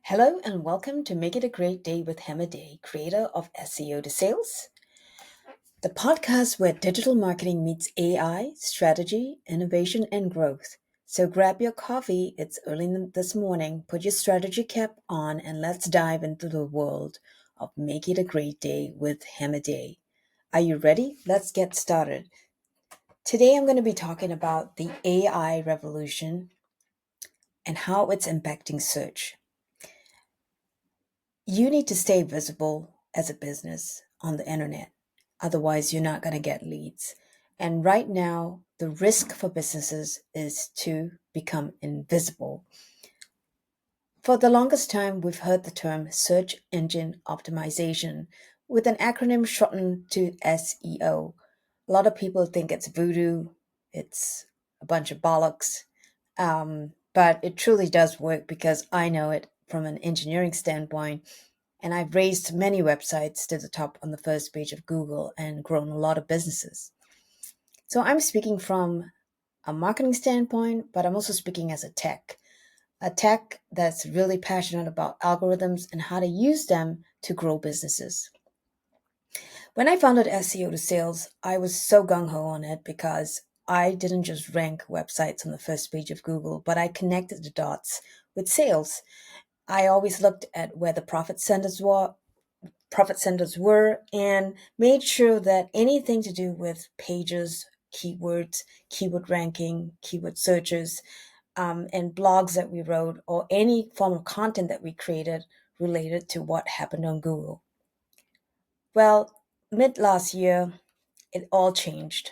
Hello and welcome to Make It a Great Day with Hema, creator of SEO to Sales, the podcast where digital marketing meets AI, strategy, innovation, and growth. So grab your coffee, it's early this morning, put your strategy cap on, and let's dive into the world of Make It a Great Day with Hema. Are you ready? Let's get started. Today I'm going to be talking about the AI revolution and how it's impacting search. You need to stay visible as a business on the internet. Otherwise, you're not going to get leads. And right now, the risk for businesses is to become invisible. For the longest time, we've heard the term search engine optimization with an acronym shortened to SEO. A lot of people think it's voodoo, it's a bunch of bollocks, but it truly does work because I know it from an engineering standpoint. And I've raised many websites to the top on the first page of Google and grown a lot of businesses. So I'm speaking from a marketing standpoint, but I'm also speaking as a tech that's really passionate about algorithms and how to use them to grow businesses. When I founded SEO to Sales, I was so gung ho on it because I didn't just rank websites on the first page of Google, but I connected the dots with sales. I always looked at where the profit centers were and made sure that anything to do with pages, keywords, keyword ranking, keyword searches, and blogs that we wrote, or any form of content that we created related to what happened on Google. Well, mid last year, it all changed.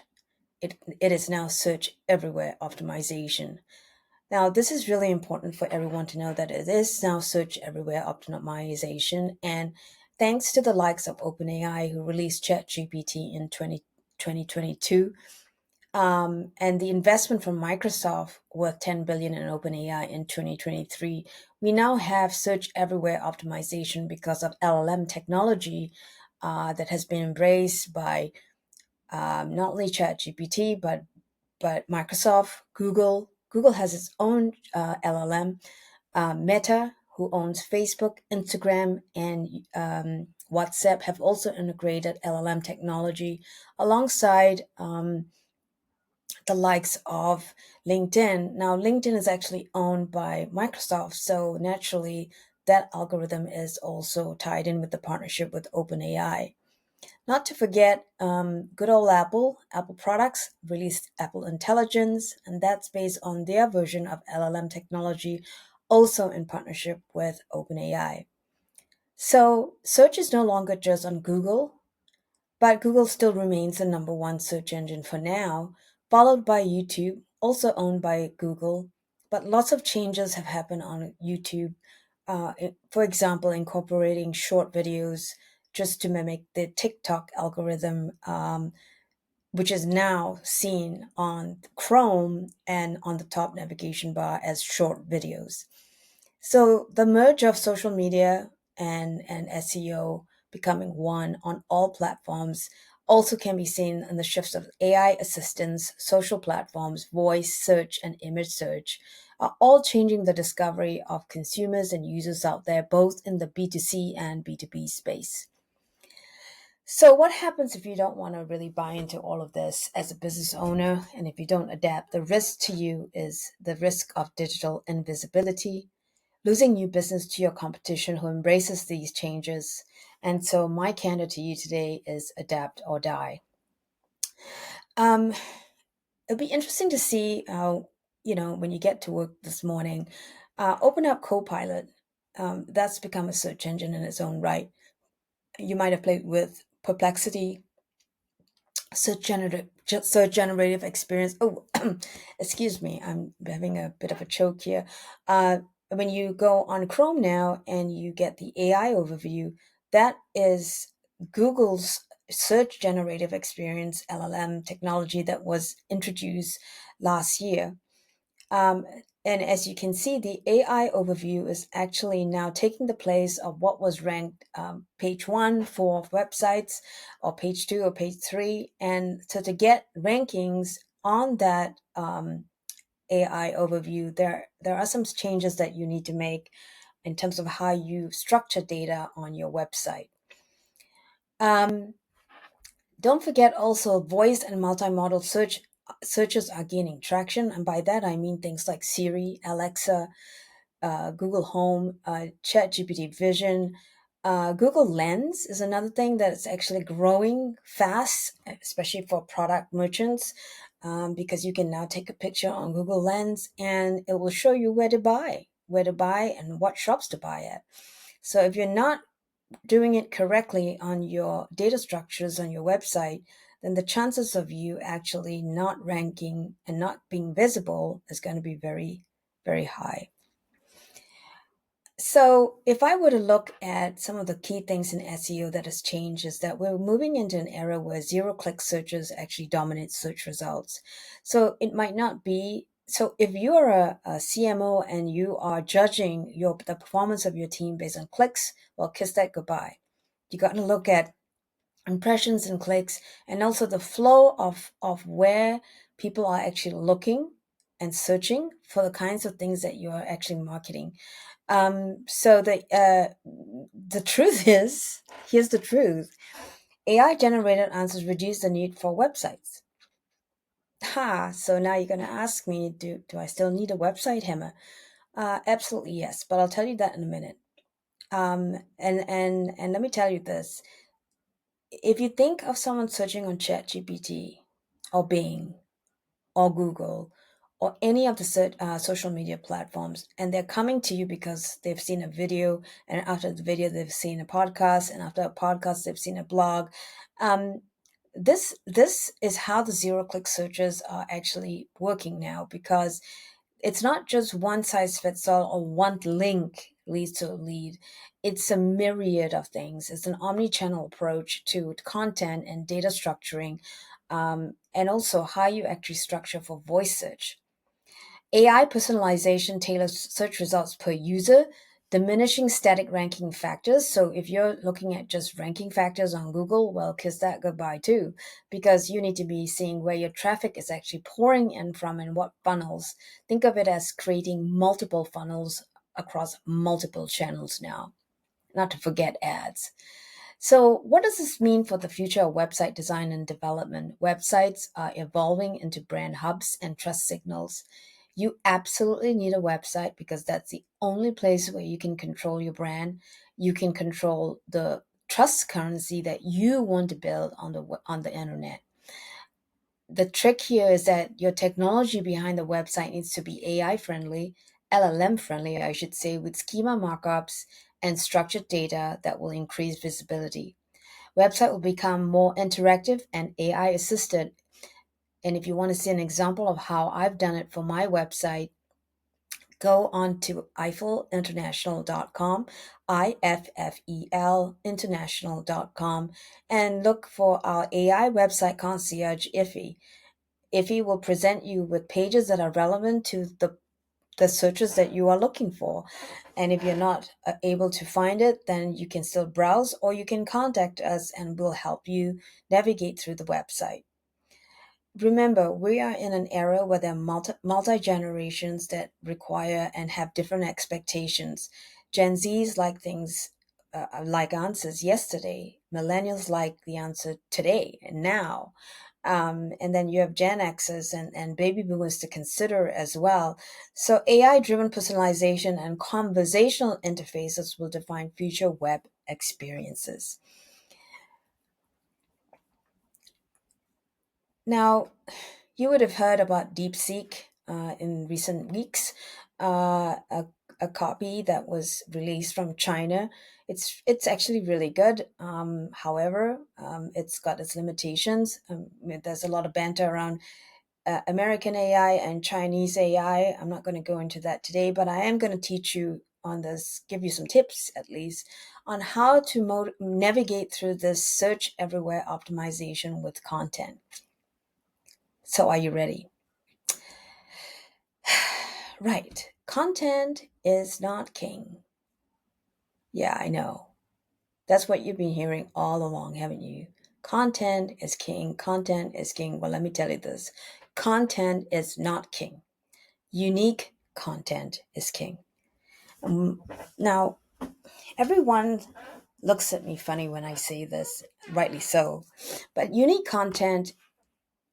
It is now search everywhere optimization. Now, this is really important for everyone to know that it is now search everywhere optimization. And thanks to the likes of OpenAI, who released ChatGPT in 2022, and the investment from Microsoft worth 10 billion in OpenAI in 2023, we now have search everywhere optimization because of LLM technology that has been embraced by not only ChatGPT but Microsoft, Google. Google has its own LLM. Meta, who owns Facebook, Instagram, and WhatsApp, have also integrated LLM technology alongside the likes of LinkedIn. Now, LinkedIn is actually owned by Microsoft, so naturally, that algorithm is also tied in with the partnership with OpenAI. Not to forget, good old Apple. Apple products released Apple Intelligence, and that's based on their version of LLM technology, also in partnership with OpenAI. So, search is no longer just on Google, but Google still remains the number one search engine for now, followed by YouTube, also owned by Google. But lots of changes have happened on YouTube. For example, incorporating short videos just to mimic the TikTok algorithm, which is now seen on Chrome and on the top navigation bar as short videos. So the merge of social media and SEO becoming one on all platforms also can be seen in the shifts of AI assistants, social platforms, voice search, and image search are all changing the discovery of consumers and users out there, both in the B2C and B2B space. So, what happens if you don't want to really buy into all of this as a business owner? And if you don't adapt, the risk to you is the risk of digital invisibility, losing new business to your competition who embraces these changes. And so, my candor to you today is adapt or die. Um, It'll be interesting to see how, when you get to work this morning, open up Copilot. That's become a search engine in its own right. You might have played with Perplexity, search generative experience. Oh, excuse me, I'm having a bit of a choke here. When you go on Chrome now and you get the AI overview, that is Google's search generative experience LLM technology that was introduced last year. Um, and as you can see, the AI overview is actually now taking the place of what was ranked page one for websites, or page two, or page three. And so to get rankings on that AI overview, there are some changes that you need to make in terms of how you structure data on your website. Um, don't forget also voice and multimodal searches are gaining traction, and by that I mean things like Siri, Alexa, Google Home, ChatGPT Vision. Google Lens is another thing that's actually growing fast, especially for product merchants, because you can now take a picture on Google Lens and it will show you where to buy, and what shops to buy at. So if you're not doing it correctly on your data structures on your website, then the chances of you actually not ranking and not being visible is going to be very, very high. So, if I were to look at some of the key things in SEO that has changed, is that we're moving into an era where zero click searches actually dominate search results. So, it might not be. So, if you are a CMO and you are judging the performance of your team based on clicks, well, kiss that goodbye. You got to look at impressions and clicks, and also the flow of where people are actually looking and searching for the kinds of things that you are actually marketing. So the truth is, here's the truth: AI generated answers reduce the need for websites. Ha! So now you're going to ask me, do I still need a website, Hema? Absolutely yes, but I'll tell you that in a minute. And let me tell you this: if you think of someone searching on ChatGPT or Bing or Google or any of the social media platforms, and they're coming to you because they've seen a video, and after the video they've seen a podcast, and after a podcast they've seen a blog. Um, this is how the zero click searches are actually working now, because it's not just one size fits all or one link leads to a lead. It's a myriad of things. It's an omni-channel approach to content and data structuring, and also how you actually structure for voice search. AI personalization tailors search results per user, diminishing static ranking factors. So if you're looking at just ranking factors on Google, well, kiss that goodbye too, because you need to be seeing where your traffic is actually pouring in from and what funnels. Think of it as creating multiple funnels across multiple channels now, not to forget ads. So, what does this mean for the future of website design and development? Websites are evolving into brand hubs and trust signals. You absolutely need a website because that's the only place where you can control your brand. You can control the trust currency that you want to build on the internet. The trick here is that your technology behind the website needs to be AI friendly, LLM friendly, I should say, with schema markups and structured data that will increase visibility. Website will become more interactive and AI assisted. And if you want to see an example of how I've done it for my website, go on to IFFEL international.com, and look for our AI website concierge, Iffy. Iffy will present you with pages that are relevant to the searches that you are looking for. And if you're not able to find it, then you can still browse, or you can contact us and we'll help you navigate through the website. Remember, we are in an era where there are multi generations that require and have different expectations. Gen Zs like things, like answers yesterday. Millennials like the answer today and now. And then you have Gen Xers and baby boomers to consider as well. So AI driven personalization and conversational interfaces will define future web experiences. Now, you would have heard about DeepSeek in recent weeks. A copy that was released from China. It's actually really good. However, it's got its limitations. There's a lot of banter around American AI and Chinese AI. I'm not going to go into that today, but I am going to teach you on this, give you some tips at least on how to navigate through this search everywhere optimization with content. So, are you ready? Right. Content is not king. Yeah, I know. That's what you've been hearing all along, haven't you? Content is king. Content is king. Well, let me tell you this: content is not king. Unique content is king. Now, everyone looks at me funny when I say this, rightly so, but unique content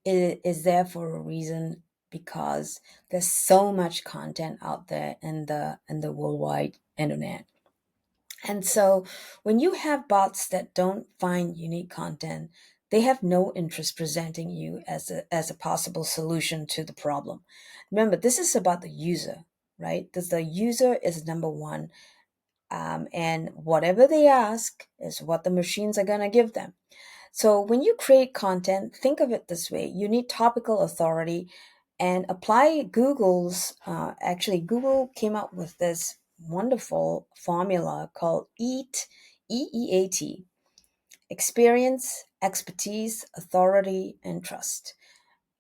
is there for a reason, because there's so much content out there in the worldwide internet. And so when you have bots that don't find unique content, they have no interest presenting you as a possible solution to the problem. Remember, this is about the user, right? Because the user is number one. And whatever they ask is what the machines are going to give them. So when you create content, think of it this way: you need topical authority, and apply Google's. Actually, Google came up with this wonderful formula called EEAT: experience, expertise, authority, and trust.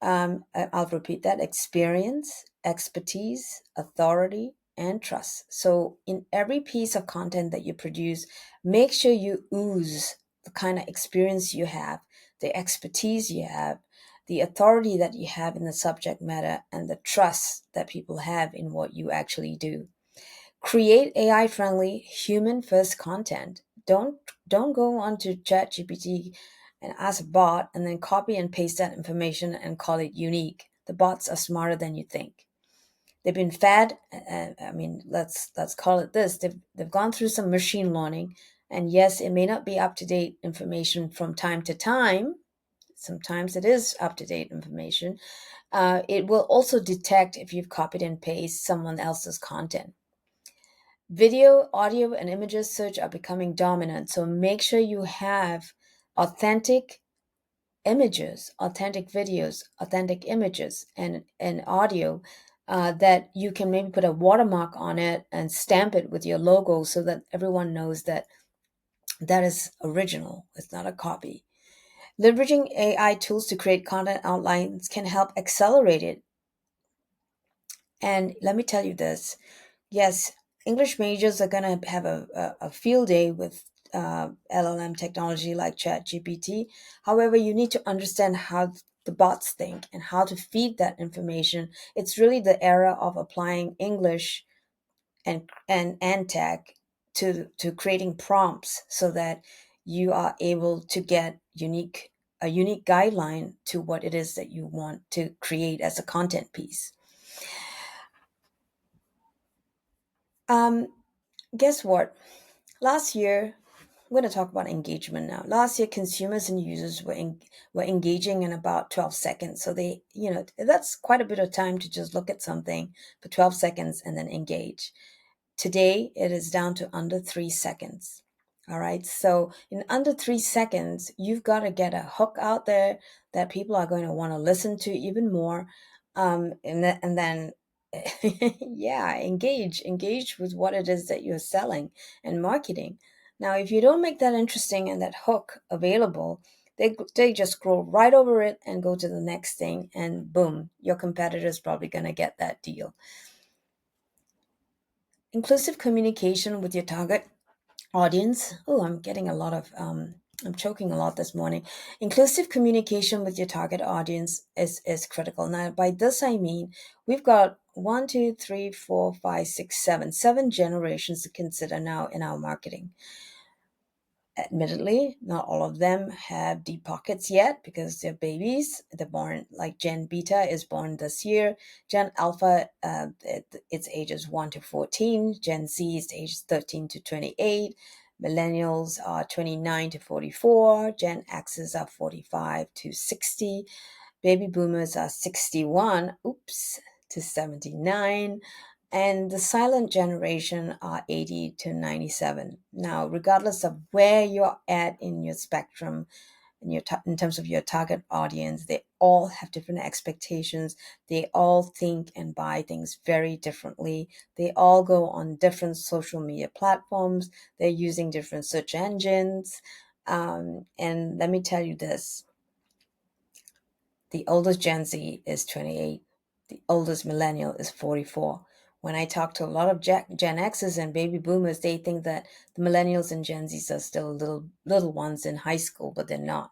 I'll repeat that: experience, expertise, authority, and trust. So, in every piece of content that you produce, make sure you ooze the kind of experience you have, the expertise you have, the authority that you have in the subject matter, and the trust that people have in what you actually do. Create AI friendly, human first content. Don't go onto ChatGPT and ask a bot and then copy and paste that information and call it unique. The bots are smarter than you think. They've been fed. I mean, let's call it this. They've gone through some machine learning, and yes, it may not be up to date information from time to time. Sometimes it is up to date information. It will also detect if you've copied and pasted someone else's content. Video, audio, and images search are becoming dominant, so make sure you have authentic images, authentic videos, authentic images, and audio, that you can maybe put a watermark on it and stamp it with your logo so that everyone knows that that is original. It's not a copy. Leveraging AI tools to create content outlines can help accelerate it. And let me tell you this: yes, English majors are going to have a field day with LLM technology like ChatGPT. However, you need to understand how the bots think and how to feed that information. It's really the era of applying English and tech to creating prompts so that you are able to get a unique guideline to what it is that you want to create as a content piece. Um, Guess what? Last year, I'm going to talk about engagement now. Last year, consumers and users were engaging in about 12 seconds. So that's quite a bit of time to just look at something for 12 seconds and then engage. Today, it is down to under 3 seconds. All right. So in under 3 seconds, you've got to get a hook out there that people are going to want to listen to even more. And then, yeah, engage with what it is that you're selling and marketing. Now, if you don't make that interesting and that hook available, they just scroll right over it and go to the next thing, and boom, your competitor is probably going to get that deal. Inclusive communication with your target audience. Oh, I'm getting a lot of, I'm choking a lot this morning. Inclusive communication with your target audience is critical. Now, by this, I mean, we've got one, two, three, four, five, six, seven generations to consider now in our marketing. Admittedly, not all of them have deep pockets yet because they're babies. They're born, like Gen Beta is born this year. Gen Alpha, its age is 1 to 14. Gen Z is age 13 to 28. Millennials are 29 to 44. Gen X's are 45 to 60. Baby boomers are 61, to 79. And the silent generation are 80 to 97. Now, regardless of where you're at in your spectrum, in terms of your target audience, they all have different expectations. They all think and buy things very differently. They all go on different social media platforms. They're using different search engines. And let me tell you this: the oldest Gen Z is 28. The oldest millennial is 44. When I talk to a lot of Gen X's and baby boomers, they think that the millennials and Gen Zs are still little ones in high school, but they're not.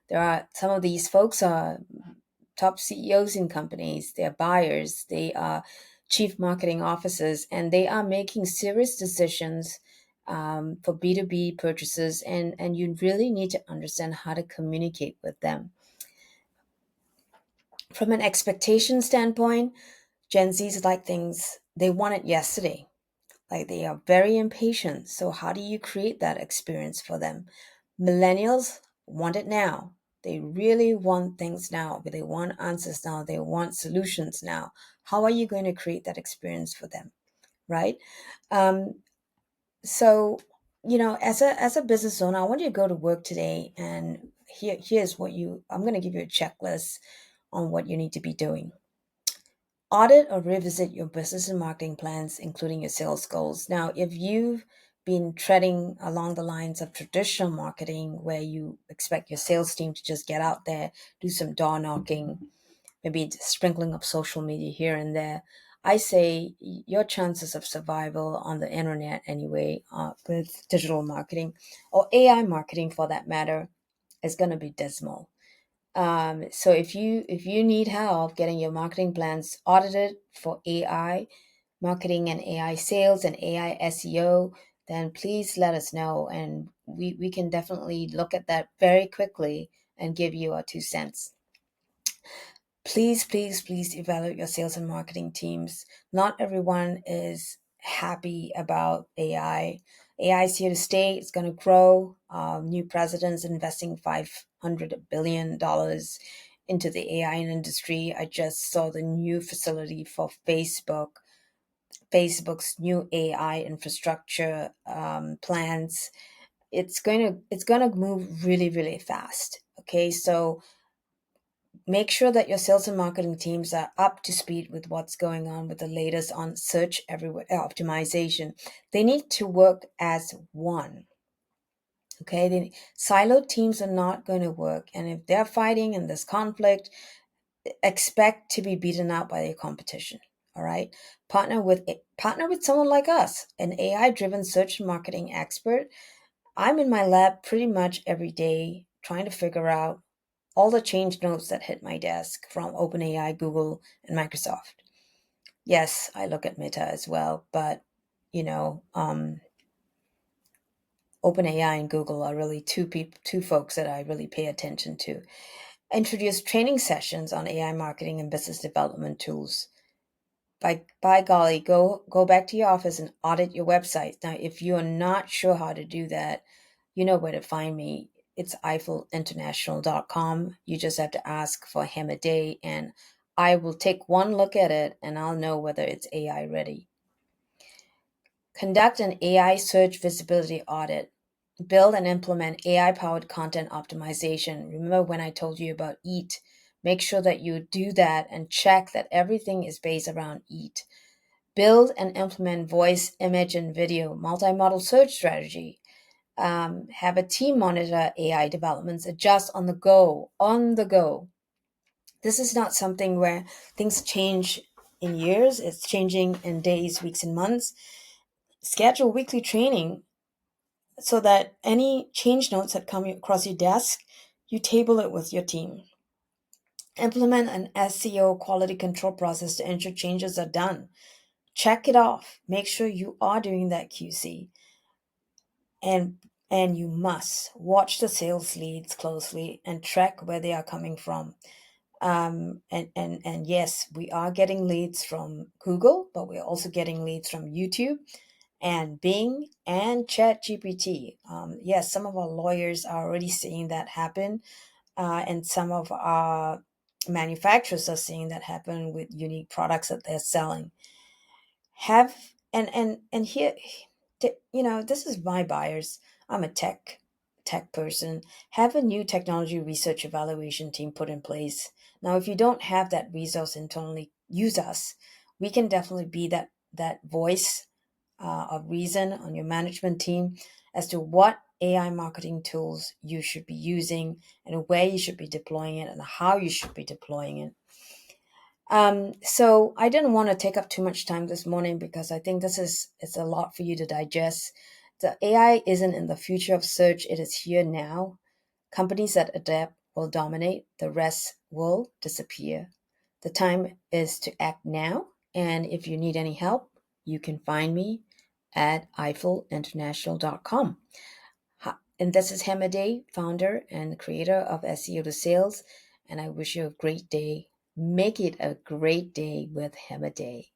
There are some of these folks are top CEOs in companies. They're buyers. They are chief marketing officers, and they are making serious decisions for B2B purchases, and you really need to understand how to communicate with them. From an expectation standpoint, Gen Zs like things, they want it yesterday. Like they are very impatient. So, how do you create that experience for them? Millennials want it now. They really want things now. They want answers now. They want solutions now. How are you going to create that experience for them? Right? Um, so, as a business owner, I want you to go to work today, and here's what I'm going to give you a checklist on what you need to be doing. Audit or revisit your business and marketing plans, including your sales goals. Now, if you've been treading along the lines of traditional marketing where you expect your sales team to just get out there, do some door knocking, maybe sprinkling of social media here and there, I say your chances of survival on the internet anyway, with digital marketing or AI marketing for that matter, is going to be dismal. So if you need help getting your marketing plans audited for AI marketing and AI sales and AI SEO, then please let us know, and we can definitely look at that very quickly and give you our 2 cents. Please, please, please evaluate your sales and marketing teams. Not everyone is happy about AI. AI is here to stay. It's going to grow. New president's investing $500 billion into the AI industry. I just saw the new facility for Facebook's new AI infrastructure plans. It's gonna move really, really fast. Okay, so make sure that your sales and marketing teams are up to speed with what's going on with the latest on search everywhere optimization. They need to work as one. Okay, siloed teams are not going to work, and if they're fighting in this conflict, expect to be beaten out by your competition. All right, partner with someone like us, an AI driven search and marketing expert. I'm in my lab pretty much every day trying to figure out all the change notes that hit my desk from OpenAI, Google, and Microsoft. Yes, I look at Meta as well, but you know, OpenAI and Google are really two folks that I really pay attention to. Introduce training sessions on AI marketing and business development tools. By golly, go back to your office and audit your website. Now, if you are not sure how to do that, you know where to find me. It's eiffelinternational.com. You just have to ask for Hema Day, and I will take one look at it and I'll know whether it's AI ready. Conduct an AI search visibility audit. Build and implement AI powered content optimization. Remember when I told you about EAT? Make sure that you do that and check that everything is based around EAT. Build and implement voice, image, and video multimodal search strategy. Have a team monitor AI developments, adjust on the go, on the go. This is not something where things change in years, it's changing in days, weeks, and months. Schedule weekly training so that any change notes that come across your desk, you table it with your team. Implement an SEO quality control process to ensure changes are done. Check it off. Make sure you are doing that QC. And you must watch the sales leads closely and track where they are coming from. And yes, we are getting leads from Google, but we're also getting leads from YouTube and Bing and ChatGPT. Yes, some of our lawyers are already seeing that happen, and some of our manufacturers are seeing that happen with unique products that they're selling. Have and here, this is my buyers. I'm a tech person. Have a new technology research evaluation team put in place. Now, if you don't have that resource internally, use us. We can definitely be that voice of reason on your management team as to what AI marketing tools you should be using and where you should be deploying it and how you should be deploying it. So I didn't want to take up too much time this morning because I think it's a lot for you to digest. The AI isn't in the future of search, it is here now. Companies that adapt will dominate, the rest will disappear. The time is to act now And if you need any help, you can find me at eiffelinternational.com. And this is Hema Day, founder and creator of SEO to Sales. And I wish you a great day. Make it a great day with Hema Day.